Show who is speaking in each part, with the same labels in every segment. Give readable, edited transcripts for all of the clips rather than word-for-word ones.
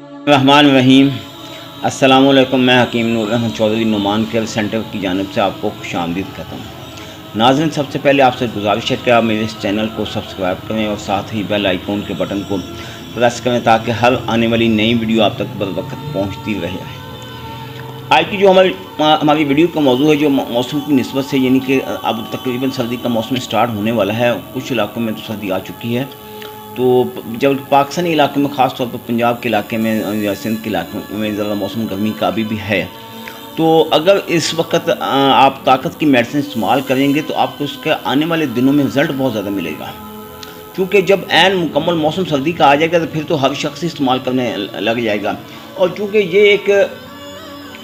Speaker 1: रहमान रहीम। अस्सलाम वालेकुम। मैं हकीम नूर अहमद चौधरी नुमान केयर सेंटर की जानिब से आपको खुशामदीद कहता हूँ। नाज़रीन, सबसे पहले आपसे गुजारिश है कि आप मेरे इस चैनल को सब्सक्राइब करें और साथ ही बेल आइकॉन के बटन को प्रेस करें ताकि हर आने वाली नई वीडियो आप तक बर वक्त पहुँचती रहे। आज की जो हमारी वीडियो का मौजू है, जो मौसम की निस्बत से, यानी कि अब तकरीबन सर्दी का मौसम स्टार्ट होने वाला है। कुछ इलाकों में तो सर्दी आ चुकी है, तो जब पाकिस्तानी इलाके में, ख़ास तौर पर पंजाब के इलाके में या सिंध के इलाके में ज़्यादा मौसम गर्मी का अभी भी है, तो अगर इस वक्त आप ताकत की मेडिसिन इस्तेमाल करेंगे तो आपको उसके आने वाले दिनों में रिज़ल्ट बहुत ज़्यादा मिलेगा। क्योंकि जब ऐन मुकम्मल मौसम सर्दी का आ जाएगा तो फिर तो हर शख्स इस्तेमाल करने लग जाएगा। और चूँकि ये एक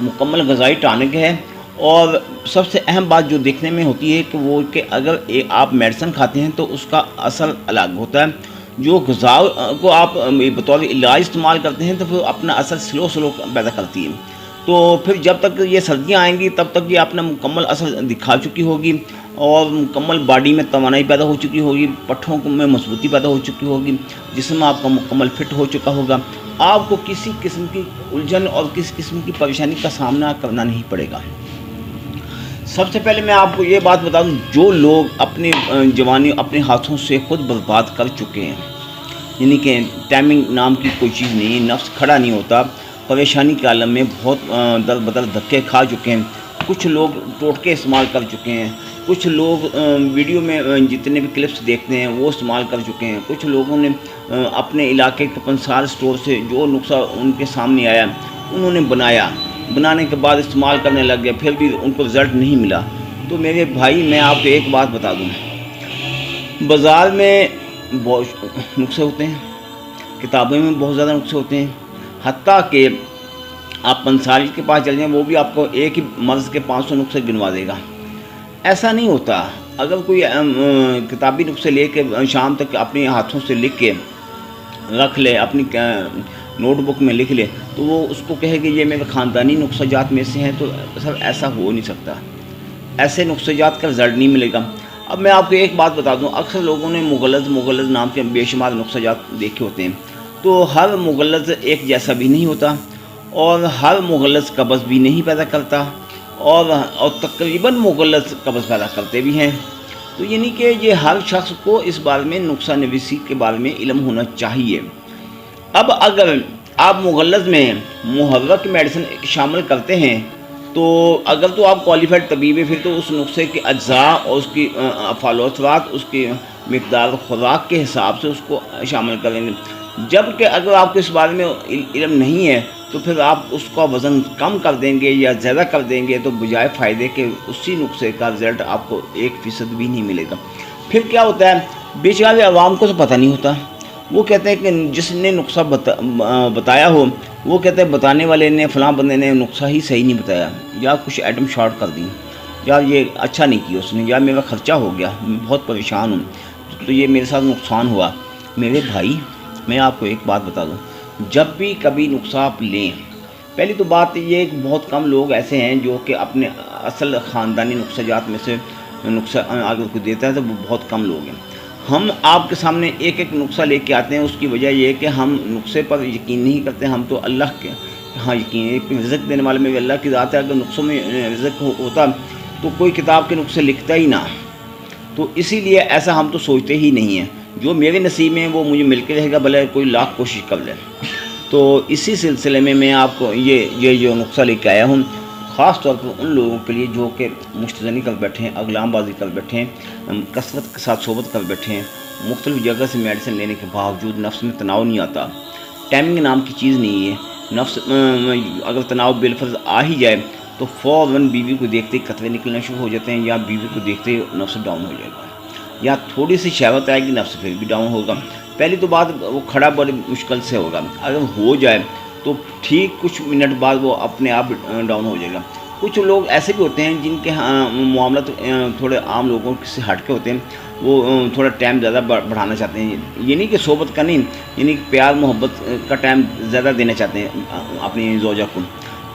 Speaker 1: मुकम्मल ग़िज़ाई टॉनिक है, और सबसे अहम बात जो देखने में होती है कि वो कि अगर आप मेडिसिन खाते हैं तो उसका असर अलग होता है। जो ग़िज़ा को आप बतौर इलाज इस्तेमाल करते हैं तो फिर अपना असर स्लो पैदा करती है। तो फिर जब तक ये सर्दियाँ आएंगी तब तक ये अपना मुकम्मल असर दिखा चुकी होगी और मुकम्मल बॉडी में तवानाई पैदा हो चुकी होगी, पट्ठों में मजबूती पैदा हो चुकी होगी, जिस्म आपका मुकम्मल फिट हो चुका होगा। आपको किसी किस्म की उलझन और किसी किस्म की परेशानी का सामना करना नहीं पड़ेगा। सबसे पहले मैं आपको ये बात बता दूं, जो लोग अपनी जवानी अपने हाथों से ख़ुद बर्बाद कर चुके हैं, यानी कि टाइमिंग नाम की कोई चीज़ नहीं, नफ्स खड़ा नहीं होता, परेशानी के आलम में बहुत दर बदर धक्के खा चुके हैं। कुछ लोग टोटके इस्तेमाल कर चुके हैं, कुछ लोग वीडियो में जितने भी क्लिप्स देखते हैं वो इस्तेमाल कर चुके हैं। कुछ लोगों ने अपने इलाके के पंसार स्टोर से जो नुस्खा उनके सामने आया उन्होंने बनाने के बाद इस्तेमाल करने लग गए, फिर भी उनको रिज़ल्ट नहीं मिला। तो मेरे भाई, मैं आपको एक बात बता दूं, बाज़ार में बहुत नुस्खे होते हैं, किताबों में बहुत ज़्यादा नुस्खे होते हैं, हत्ता कि आप पंसारी के पास चल जाएँ वो भी आपको एक ही मर्ज़ के 500 नुस्खे गिनवा देगा। ऐसा नहीं होता। अगर कोई किताबी नुस्खे लेके शाम तक अपने हाथों से लिख के रख ले, अपनी नोटबुक में लिख ले, तो वो उसको कहे कि ये मेरे ख़ानदानी नुस्ख़ाजात में से हैं, तो सर ऐसा हो नहीं सकता। ऐसे नुस्ख़ाजात का रिज़ल्ट नहीं मिलेगा। अब मैं आपको एक बात बता दूं, अक्सर लोगों ने मुग़ल्लज़ नाम के बेशुमार नुस्ख़ाजात देखे होते हैं, तो हर मुग़ल्लज़ एक जैसा भी नहीं होता और हर मुग़ल्लज़ कब्ज़ भी नहीं पैदा करता और तकरीबन मुग़ल्लज़ कब्ज़ पैदा करते भी हैं। तो यानी कि ये हर शख्स को इस बारे में नुस्ख़ा नवीसी के बारे में इल्म होना चाहिए। अब अगर आप मुग़ल्लज़ में मुहर्रक मेडिसिन शामिल करते हैं तो अगर तो आप क्वालिफाइड तबीब हैं, फिर तो उस नुस्खे के अज्जा और उसकी अफ़ाल-ओ-असरात, उसकी मिक़दार खुराक के हिसाब से उसको शामिल करेंगे। जबकि अगर आपको इस बारे में इल्म नहीं है तो फिर आप उसका वज़न कम कर देंगे या ज़्यादा कर देंगे, तो बजाय फ़ायदे के उसी नुस्खे का रिज़ल्ट आपको 1% भी नहीं मिलेगा। फिर क्या होता है, बेचारे अवाम को तो पता नहीं होता। वो कहते हैं कि जिसने नुस्खा बताया हो, वो कहते हैं बताने वाले ने, फ़लाँ बंदे ने नुस्खा ही सही नहीं बताया, या कुछ आइटम शॉर्ट कर दी, या ये अच्छा नहीं किया उसने, या मेरा ख़र्चा हो गया, मैं बहुत परेशान हूँ, तो ये मेरे साथ नुकसान हुआ। मेरे भाई, मैं आपको एक बात बता दूँ, जब भी कभी नुस्खा आप लें, पहली तो बात ये कि बहुत कम लोग ऐसे हैं जो कि अपने असल ख़ानदानी नुस्ख़ाजात में से नुस्खा अगर कोई देता है तो वो बहुत कम लोग हैं। हम आपके सामने एक एक नुस्खा लेके आते हैं, उसकी वजह ये है कि हम नुस्खे पर यकीन नहीं करते, हम तो अल्लाह के यकीन है। रिज़्क़ देने वाले में भी अल्लाह की ज़ात है। अगर नुस्खों में रिज़्क़ होता तो कोई किताब के नुस्खे लिखता ही ना। तो इसीलिए ऐसा हम तो सोचते ही नहीं हैं। जो मेरे नसीब में वो मुझे मिल के रहेगा, भले कोई लाख कोशिश कर ले। तो इसी सिलसिले में मैं आपको ये जो नुस्खा लेके आया हूँ, ख़ास तौर पर उन लोगों के लिए जो कि मुश्तज़नी कर बैठे हैं, अगलामबाजी कर बैठे हैं, कसरत के साथ सोबत कर बैठे हैं, मुख्तलिफ़ जगह से मेडिसिन लेने के बावजूद नफ्स में तनाव नहीं आता। टाइमिंग नाम की चीज़ नहीं है। नफ्स अगर तनाव बिलफर्ज आ ही जाए तो फ़ौरन बीवी को देखते ही कतरे निकलना शुरू हो जाते हैं, या बीवी को देखते ही नफ्स डाउन हो जाएगा, या थोड़ी सी शहवत आएगी, नफ्स फिर भी डाउन होगा। पहली तो बात, वो खड़ा बड़ी मुश्किल से होगा। अगर हो जाए तो ठीक कुछ मिनट बाद वो अपने आप डाउन हो जाएगा। कुछ लोग ऐसे भी होते हैं जिनके मामला थोड़े आम लोगों से हट के होते हैं, वो थोड़ा टाइम ज़्यादा बढ़ाना चाहते हैं, ये नहीं कि सोबत का नहीं, यानी कि प्यार मोहब्बत का टाइम ज़्यादा देना चाहते हैं अपनी ज़ौजा को।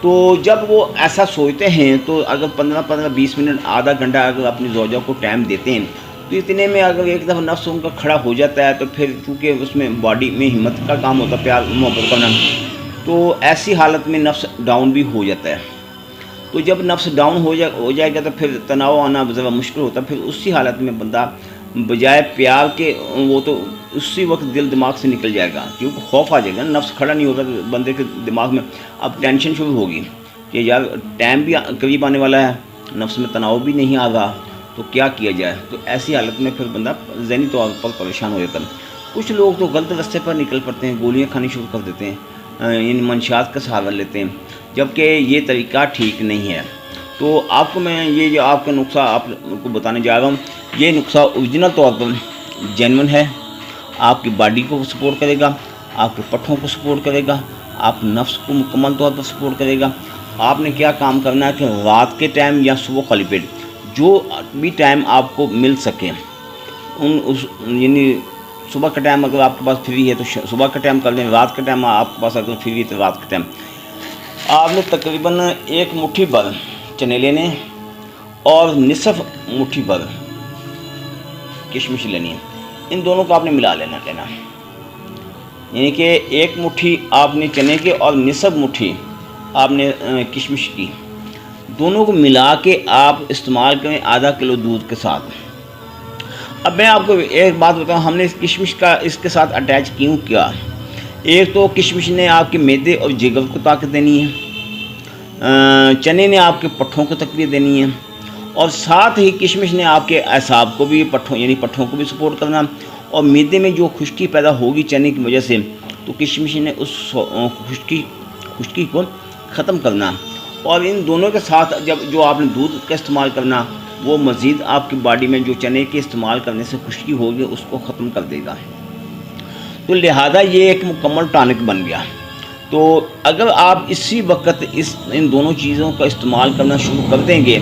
Speaker 1: तो जब वो ऐसा सोचते हैं तो अगर 15-20 मिनट, आधा घंटा अगर अपनी ज़ौजा को टाइम देते हैं, तो इतने में अगर एक दफ़ा नफ्स उनका खड़ा हो जाता है तो फिर चूँकि उसमें बॉडी में हिम्मत का काम होता है, प्यार मोहब्बत करना, تو ایسی حالت میں نفس ڈاؤن بھی ہو جاتا ہے. تو جب نفس ڈاؤن ہو جائے گا تو پھر تناؤ آنا ذرا مشکل ہوتا ہے. پھر اسی حالت میں بندہ بجائے پیار کے وہ تو اسی وقت دل دماغ سے نکل جائے گا, کیونکہ خوف آ جائے گا. نفس کھڑا نہیں ہوگا بندے کے دماغ میں, اب ٹینشن شروع ہوگی کہ یار ٹائم بھی قریب آنے والا ہے, نفس میں تناؤ بھی نہیں آ رہا, تو کیا کیا جائے. تو ایسی حالت میں پھر بندہ ذہنی طور پر پریشان ہو جاتا ہے. کچھ لوگ تو غلط راستے پر نکل پڑتے ہیں, گولیاں کھانی شروع کر دیتے ہیں, یعنی منشیات کا سہارا لیتے ہیں, جبکہ یہ طریقہ ٹھیک نہیں ہے. تو آپ کو میں یہ جو آپ کا نسخہ آپ کو بتانے جا رہا ہوں, یہ نسخہ اوریجنل طور پر جینون ہے. آپ کی باڈی کو سپورٹ کرے گا, آپ کے پٹھوں کو سپورٹ کرے گا, آپ نفس کو مکمل طور پر سپورٹ کرے گا. آپ نے کیا کام کرنا ہے کہ رات کے ٹائم یا صبح خالی پیٹ جو بھی ٹائم آپ کو مل سکے, یعنی صبح کا ٹائم اگر آپ کے پاس فری ہے تو صبح کا ٹائم کر لیں, رات کا ٹائم آپ کے پاس اگر فری ہے تو رات کا ٹائم آپ نے تقریباً 1 مٹھی بھر چنے لینے اور نصف مٹھی بھر کشمش لینی ہے. ان دونوں کو آپ نے ملا لینا, یعنی کہ 1 مٹھی آپ نے چنے کے اور نصف مٹھی آپ نے کشمش کی, دونوں کو ملا کے آپ استعمال کریں آدھا کلو دودھ کے ساتھ. اب میں آپ کو ایک بات بتاؤں, ہم نے اس کشمش کا اس کے ساتھ اٹیچ کیوں کیا. ایک تو کشمش نے آپ کے معدے اور جگر کو طاقت دینی ہے, چنے نے آپ کے پٹھوں کو تقویت دینی ہے, اور ساتھ ہی کشمش نے آپ کے اعصاب کو بھی پٹھوں کو بھی سپورٹ کرنا, اور معدے میں جو خشکی پیدا ہوگی چنے کی وجہ سے, تو کشمش نے اس خشکی کو ختم کرنا. اور ان دونوں کے ساتھ جو آپ نے دودھ کا استعمال کرنا, وہ مزید آپ کی باڈی میں جو چنے کے استعمال کرنے سے خشکی ہوگی اس کو ختم کر دے گا. تو لہذا یہ ایک مکمل ٹانک بن گیا. تو اگر آپ اسی وقت ان دونوں چیزوں کا استعمال کرنا شروع کر دیں گے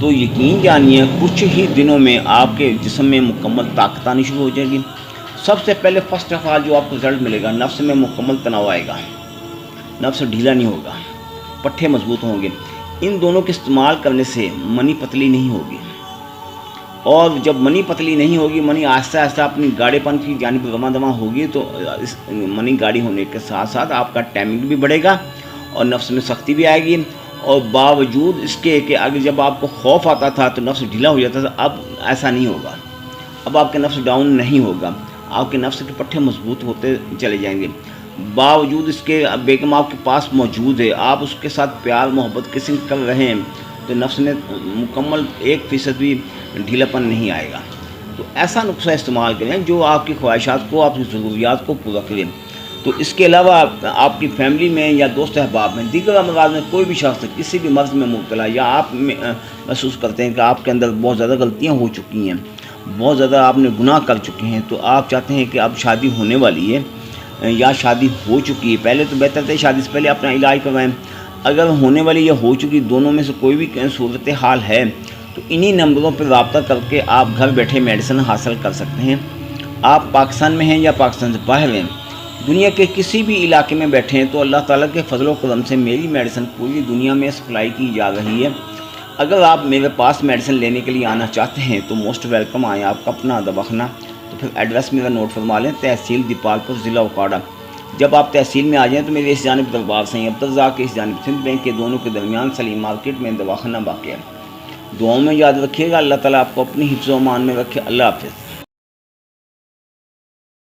Speaker 1: تو یقین جانیے کچھ ہی دنوں میں آپ کے جسم میں مکمل طاقت آنی شروع ہو جائے گی. سب سے پہلے فرسٹ آف آل جو آپ کو رزلٹ ملے گا, نفس میں مکمل تناؤ آئے گا, نفس ڈھیلا نہیں ہوگا, پٹھے مضبوط ہوں گے. ان دونوں کے استعمال کرنے سے منی پتلی نہیں ہوگی, اور جب منی پتلی نہیں ہوگی, منی آہستہ آہستہ اپنی گاڑے پن کی جانب رواں دواں ہوگی, تو اس منی گاڑی ہونے کے ساتھ ساتھ آپ کا ٹائمنگ بھی بڑھے گا اور نفس میں سختی بھی آئے گی. اور باوجود اس کے کہ اگر جب آپ کو خوف آتا تھا تو نفس ڈھیلا ہو جاتا تھا, اب ایسا نہیں ہوگا. اب آپ کا نفس ڈاؤن نہیں ہوگا, آپ کے نفس کے پٹھے مضبوط ہوتے چلے جائیں گے. باوجود اس کے بیگم آپ کے پاس موجود ہے, آپ اس کے ساتھ پیار محبت کسی کر رہے ہیں, تو نفس میں مکمل 1% بھی ڈھیلا پن نہیں آئے گا. تو ایسا نسخہ استعمال کریں جو آپ کی خواہشات کو, آپ کی ضروریات کو پورا کریں. تو اس کے علاوہ آپ کی فیملی میں یا دوست احباب میں دیگر امراض میں کوئی بھی شخص کسی بھی مرض میں مبتلا, یا آپ محسوس کرتے ہیں کہ آپ کے اندر بہت زیادہ غلطیاں ہو چکی ہیں, بہت زیادہ آپ نے گناہ کر چکے ہیں, تو آپ چاہتے ہیں کہ اب شادی ہونے والی ہے یا شادی ہو چکی ہے, پہلے تو بہتر تھا شادی سے پہلے اپنا علاج کروائیں. اگر ہونے والی یا ہو چکی دونوں میں سے کوئی بھی صورت حال ہے تو انہی نمبروں پر رابطہ کر کے آپ گھر بیٹھے میڈیسن حاصل کر سکتے ہیں. آپ پاکستان میں ہیں یا پاکستان سے باہر ہیں, دنیا کے کسی بھی علاقے میں بیٹھے ہیں, تو اللہ تعالیٰ کے فضل و کرم سے میری میڈیسن پوری دنیا میں سپلائی کی جا رہی ہے. اگر آپ میرے پاس میڈیسن لینے کے لیے آنا چاہتے ہیں تو موسٹ ویلکم آئیں. آپ کا اپنا دواخانہ, تو پھر ایڈریس میرا نوٹ فرما لیں, تحصیل دیپال پور, ضلع اوکاڑہ. جب آپ تحصیل میں آ جائیں تو میرے اس جانب دربار سے عبدالرزاق کے اس جانب سندھ بینک کے دونوں کے درمیان سلیم مارکیٹ میں دواخانہ واقع ہے. دعاؤں میں یاد رکھیے گا. اللہ تعالیٰ آپ کو اپنی حفظ و امان میں رکھے. اللہ حافظ.